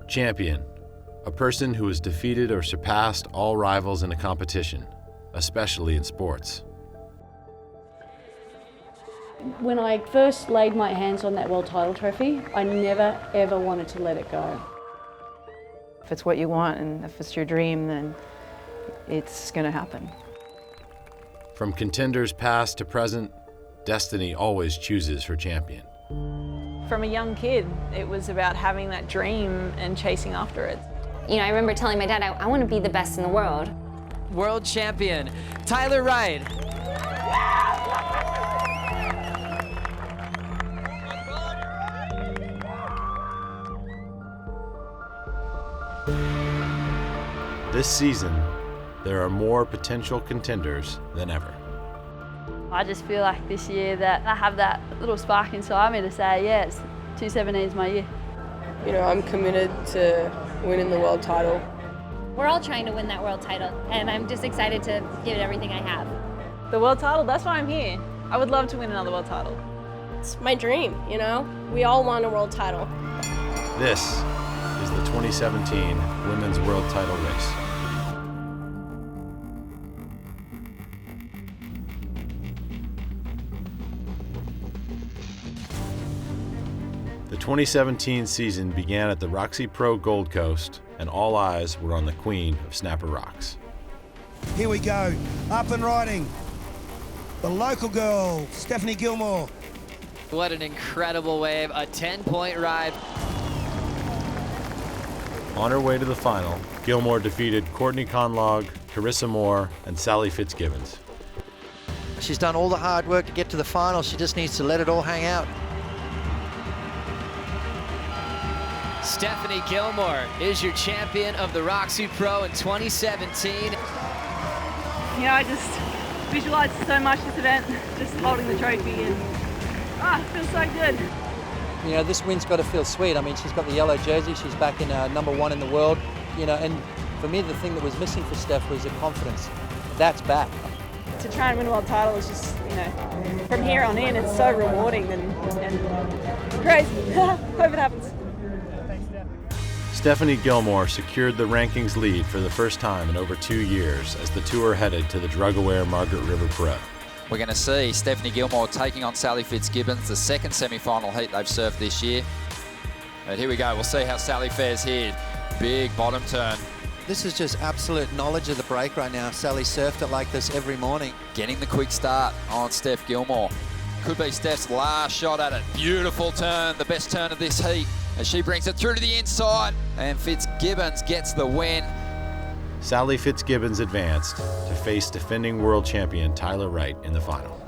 Champion, a person who has defeated or surpassed all rivals in a competition, especially in sports. When I first laid my hands on that world title trophy, I never ever wanted to let it go. If it's what you want and if it's your dream, then it's going to happen. From contenders past to present, destiny always chooses her champion. From a young kid, it was about having that dream and chasing after it. You know, I remember telling my dad, I want to be the best in the world. World champion, Tyler Wright. This season, there are more potential contenders than ever. I just feel like this year that I have that little spark inside me to say, yes, 217 is my year. You know, I'm committed to winning the world title. We're all trying to win that world title, and I'm just excited to give it everything I have. The world title, that's why I'm here. I would love to win another world title. It's my dream, you know? We all want a world title. This is the 2017 Women's World Title Race. The 2017 season began at the Roxy Pro Gold Coast, and all eyes were on the queen of Snapper Rocks. Here we go, up and riding. The local girl, Stephanie Gilmore. What an incredible wave, a 10-point ride. On her way to the final, Gilmore defeated Courtney Conlog, Carissa Moore, and Sally Fitzgibbons. She's done all the hard work to get to the final. She just needs to let it all hang out. Stephanie Gilmore is your champion of the Roxy Pro in 2017. Yeah, I just visualized so much this event, just holding the trophy, and it feels so good. You know, this win's got to feel sweet. I mean, she's got the yellow jersey. She's back in #1 in the world. You know, and for me, the thing that was missing for Steph was the confidence. That's back. To try and win a world title is just, you know, from here on in, it's so rewarding and crazy. Hope it happens. Stephanie Gilmore secured the rankings lead for the first time in over 2 years as the tour headed to the drug-aware Margaret River Pro. We're going to see Stephanie Gilmore taking on Sally Fitzgibbons, the second semi-final heat they've surfed this year. But here we go, we'll see how Sally fares here. Big bottom turn. This is just absolute knowledge of the break right now. Sally surfed it like this every morning. Getting the quick start on Steph Gilmore. Could be Steph's last shot at it. Beautiful turn, the best turn of this heat, as she brings it through to the inside, and Fitzgibbons gets the win. Sally Fitzgibbons advanced to face defending world champion Tyler Wright in the final.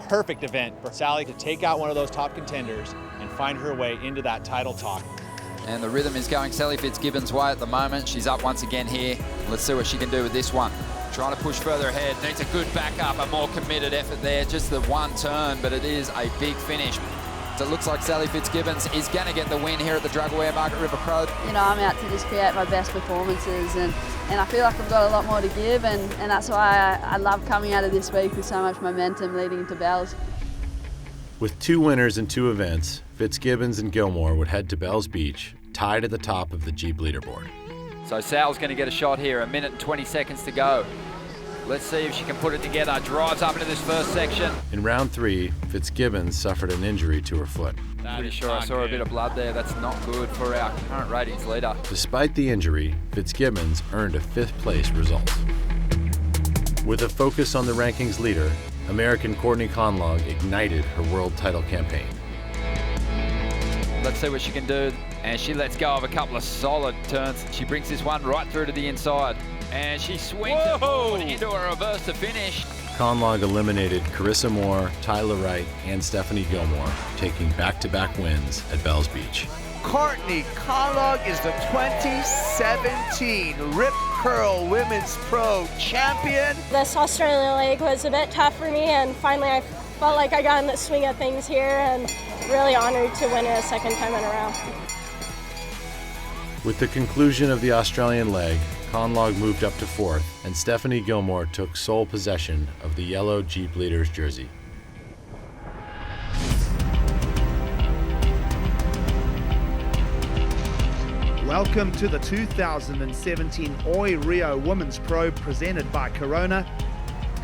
Perfect event for Sally to take out one of those top contenders and find her way into that title talk. And the rhythm is going Sally Fitzgibbons' way at the moment. She's up once again here. Let's see what she can do with this one. Trying to push further ahead, needs a good backup, a more committed effort there. Just the one turn, but it is a big finish. So it looks like Sally Fitzgibbons is going to get the win here at the drug-aware Margaret River Pro. You know, I'm out to just create my best performances, and I feel like I've got a lot more to give, and that's why I love coming out of this week with so much momentum leading into Bells. With 2 winners in 2 events, Fitzgibbons and Gilmore would head to Bells Beach, tied at the top of the Jeep leaderboard. So Sal's going to get a shot here, 1 minute and 20 seconds to go. Let's see if she can put it together. Drives up into this first section. In round 3, Fitzgibbons suffered an injury to her foot. Pretty sure I saw a bit of blood there. That's not good for our current ratings leader. Despite the injury, Fitzgibbons earned a 5th place result. With a focus on the rankings leader, American Courtney Conlog ignited her world title campaign. Let's see what she can do. And she lets go of a couple of solid turns. She brings this one right through to the inside. And she swings it forward into a reverse to finish. Conlog eliminated Carissa Moore, Tyler Wright, and Stephanie Gilmore, taking back-to-back wins at Bells Beach. Courtney Conlog is the 2017 Rip Curl Women's Pro Champion. This Australian leg was a bit tough for me, and finally I felt like I got in the swing of things here, and really honored to win it a second time in a row. With the conclusion of the Australian leg, Conlog moved up to 4th, and Stephanie Gilmore took sole possession of the yellow Jeep leader's jersey. Welcome to the 2017 Oi Rio Women's Pro presented by Corona.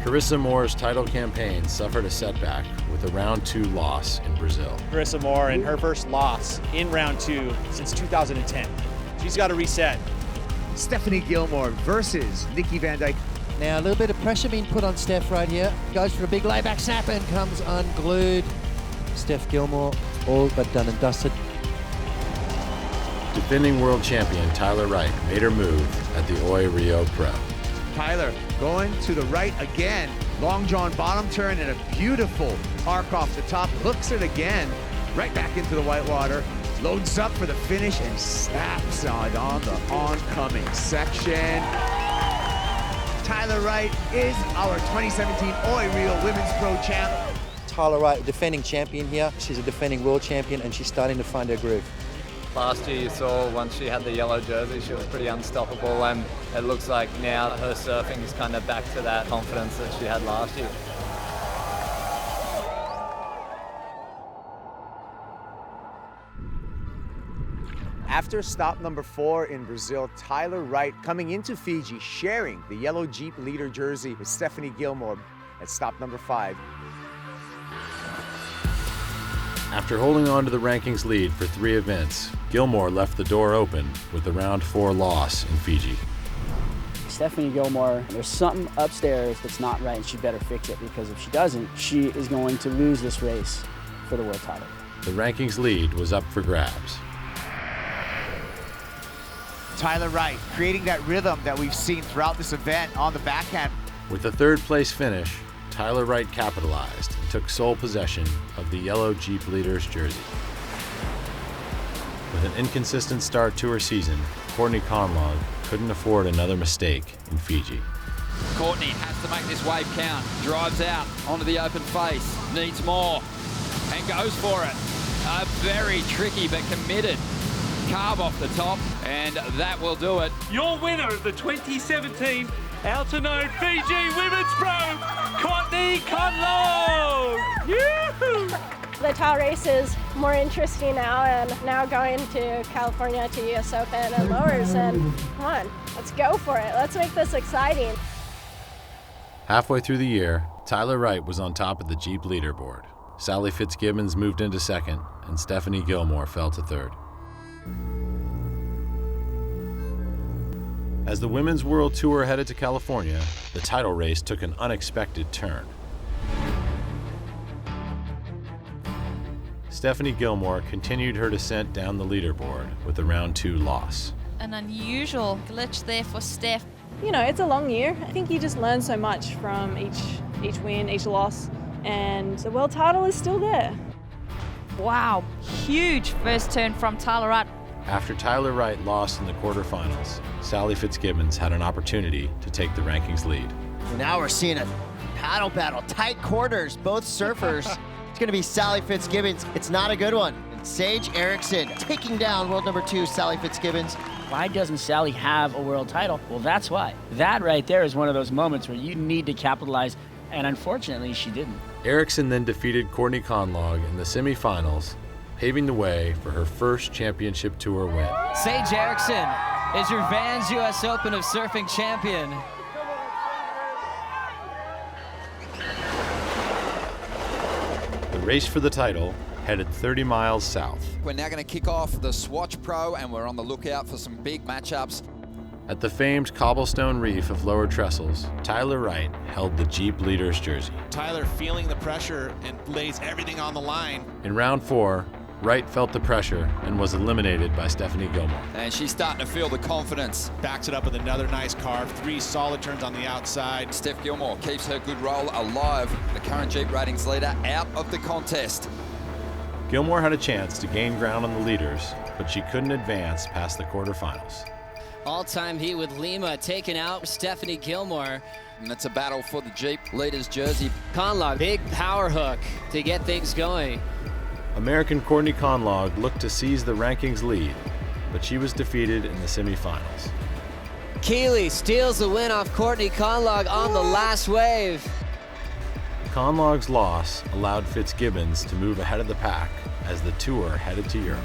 Carissa Moore's title campaign suffered a setback with a round 2 loss in Brazil. Carissa Moore in her first loss in round 2 since 2010. She's got to reset. Stephanie Gilmore versus Nikki Van Dyke. Now a little bit of pressure being put on Steph right here. Goes for a big layback snap and comes unglued. Steph Gilmore all but done and dusted. Defending world champion Tyler Wright made her move at the Oi Rio Pro. Tyler going to the right again. Long John bottom turn and a beautiful arc off the top. Hooks it again, right back into the whitewater. Loads up for the finish and snaps on the oncoming section. Tyler Wright is our 2017 Oi Rio Women's Pro champ. Tyler Wright, defending champion here. She's a defending world champion and she's starting to find her groove. Last year you saw once she had the yellow jersey, she was pretty unstoppable, and it looks like now her surfing is kind of back to that confidence that she had last year. After stop number 4 in Brazil, Tyler Wright coming into Fiji, sharing the yellow Jeep leader jersey with Stephanie Gilmore at stop number 5. After holding on to the rankings lead for 3 events, Gilmore left the door open with the round 4 loss in Fiji. Stephanie Gilmore, there's something upstairs that's not right and she better fix it, because if she doesn't, she is going to lose this race for the world title. The rankings lead was up for grabs. Tyler Wright creating that rhythm that we've seen throughout this event on the backhand. With a 3rd place finish, Tyler Wright capitalized and took sole possession of the yellow Jeep leader's jersey. With an inconsistent start to her season, Courtney Conlog couldn't afford another mistake in Fiji. Courtney has to make this wave count. Drives out onto the open face, needs more, and goes for it. A very tricky but committed carve off the top, and that will do it. Your winner of the 2017 Altitude Fiji Women's Pro, Courtney Conlog! The towel race is more interesting now, and now going to California to US Open and lowers, and come on, let's go for it. Let's make this exciting. Halfway through the year, Tyler Wright was on top of the Jeep leaderboard. Sally Fitzgibbons moved into 2nd, and Stephanie Gilmore fell to 3rd. As the Women's World Tour headed to California, the title race took an unexpected turn. Stephanie Gilmore continued her descent down the leaderboard with a round 2 loss. An unusual glitch there for Steph. You know, it's a long year. I think you just learn so much from each win, each loss, and the world title is still there. Wow, huge first turn from Tyler Wright. After Tyler Wright lost in the quarterfinals, Sally Fitzgibbons had an opportunity to take the rankings lead. Now we're seeing a paddle battle, tight quarters, both surfers. It's going to be Sally Fitzgibbons. It's not a good one. And Sage Erickson taking down world number 2, Sally Fitzgibbons. Why doesn't Sally have a world title? Well, that's why. That right there is one of those moments where you need to capitalize, and unfortunately, she didn't. Erickson then defeated Courtney Conlog in the semifinals, paving the way for her first championship tour win. Sage Erickson is your Vans US Open of Surfing champion. The race for the title headed 30 miles south. We're now going to kick off the Swatch Pro, and we're on the lookout for some big matchups. At the famed cobblestone reef of Lower Trestles, Tyler Wright held the Jeep leader's jersey. Tyler feeling the pressure and lays everything on the line. In round 4, Wright felt the pressure and was eliminated by Stephanie Gilmore. And she's starting to feel the confidence. Backs it up with another nice carve, 3 solid turns on the outside. Steph Gilmore keeps her good roll alive. The current Jeep ratings leader out of the contest. Gilmore had a chance to gain ground on the leaders, but she couldn't advance past the quarterfinals. All-time heat with Lima taking out Stephanie Gilmore. And it's a battle for the Jeep leader's jersey. Conlog, big power hook to get things going. American Courtney Conlog looked to seize the rankings lead, but she was defeated in the semifinals. Keeley steals the win off Courtney Conlog on the last wave. Conlog's loss allowed Fitzgibbons to move ahead of the pack as the tour headed to Europe.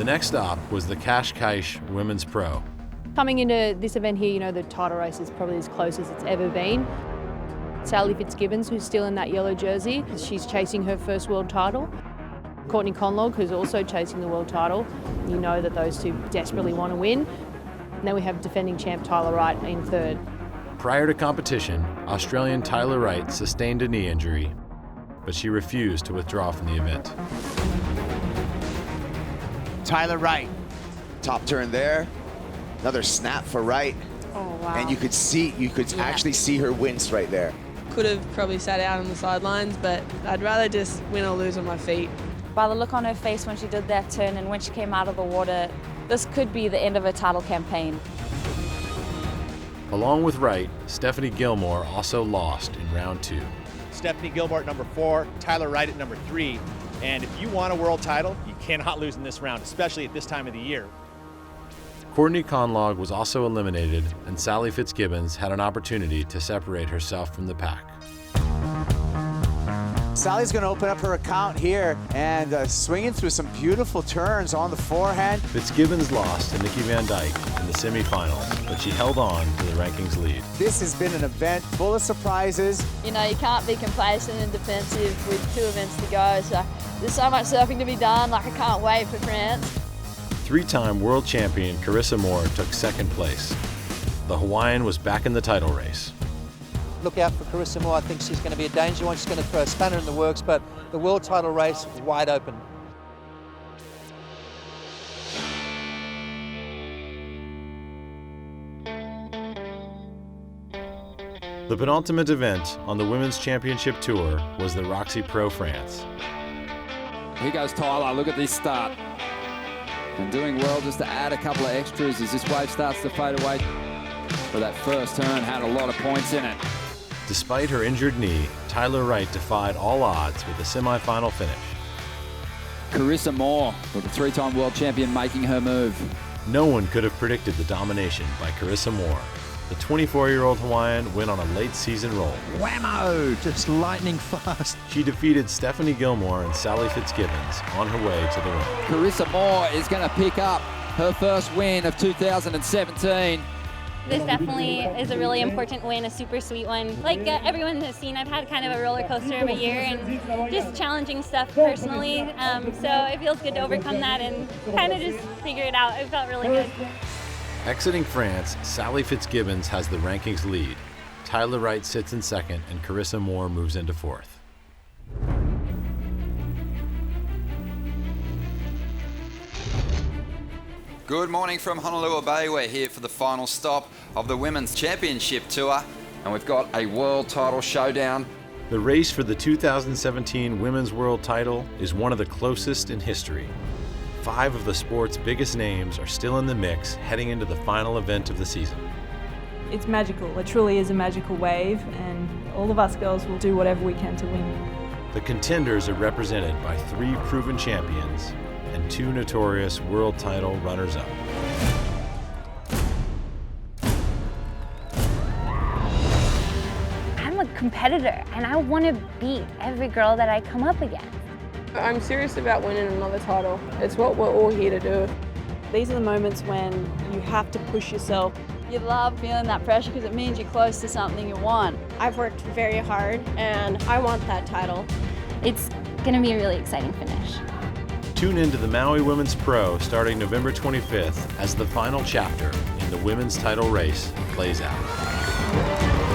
The next stop was the Cascais Women's Pro. Coming into this event here, you know, the title race is probably as close as it's ever been. Sally Fitzgibbons, who's still in that yellow jersey, she's chasing her first world title. Courtney Conlog, who's also chasing the world title. You know that those two desperately want to win. And then we have defending champ Tyler Wright in third. Prior to competition, Australian Tyler Wright sustained a knee injury, but she refused to withdraw from the event. Tyler Wright. Top turn there. Another snap for Wright. Oh, wow. And you could actually see her wince right there. Could have probably sat out on the sidelines, but I'd rather just win or lose on my feet. By the look on her face when she did that turn and when she came out of the water, this could be the end of her title campaign. Along with Wright, Stephanie Gilmore also lost in round 2. Stephanie Gilbert, number 4, Tyler Wright at number 3. And if you want a world title, you cannot lose in this round, especially at this time of the year. Courtney Conlog was also eliminated, and Sally Fitzgibbons had an opportunity to separate herself from the pack. Sally's going to open up her account here and swinging through some beautiful turns on the forehand. Fitzgibbons lost to Nikki Van Dyke in the semifinals, but she held on to the rankings lead. This has been an event full of surprises. You know, you can't be complacent and defensive with 2 events to go, so there's so much surfing to be done. Like, I can't wait for France. 3-time world champion Carissa Moore took 2nd place. The Hawaiian was back in the title race. Look out for Carissa Moore. I think she's going to be a danger one. She's going to throw a spanner in the works, but the world title race wide open. The penultimate event on the Women's Championship Tour was the Roxy Pro France. Here goes Tyler. Look at this start. And doing well just to add a couple of extras as this wave starts to fade away. But that first turn had a lot of points in it. Despite her injured knee, Tyler Wright defied all odds with a semifinal finish. Carissa Moore, with the 3-time world champion, making her move. No one could have predicted the domination by Carissa Moore. The 24-year-old Hawaiian went on a late-season roll. Whammo! Just lightning fast. She defeated Stephanie Gilmore and Sally Fitzgibbons on her way to the win. Carissa Moore is going to pick up her first win of 2017. This definitely is a really important win, a super sweet one. Like everyone has seen, I've had kind of a roller coaster of a year and just challenging stuff personally. So it feels good to overcome that and kind of just figure it out. It felt really good. Exiting France, Sally Fitzgibbons has the rankings lead. Tyler Wright sits in 2nd and Carissa Moore moves into 4th. Good morning from Honolua Bay. We're here for the final stop of the Women's Championship Tour, and we've got a world title showdown. The race for the 2017 Women's World Title is one of the closest in history. 5 of the sport's biggest names are still in the mix heading into the final event of the season. It's magical. It truly is a magical wave, and all of us girls will do whatever we can to win. The contenders are represented by 3 proven champions and 2 notorious world title runners-up. I'm a competitor and I want to beat every girl that I come up against. I'm serious about winning another title. It's what we're all here to do. These are the moments when you have to push yourself. You love feeling that pressure because it means you're close to something you want. I've worked very hard and I want that title. It's going to be a really exciting finish. Tune in to the Maui Women's Pro starting November 25th as the final chapter in the women's title race plays out.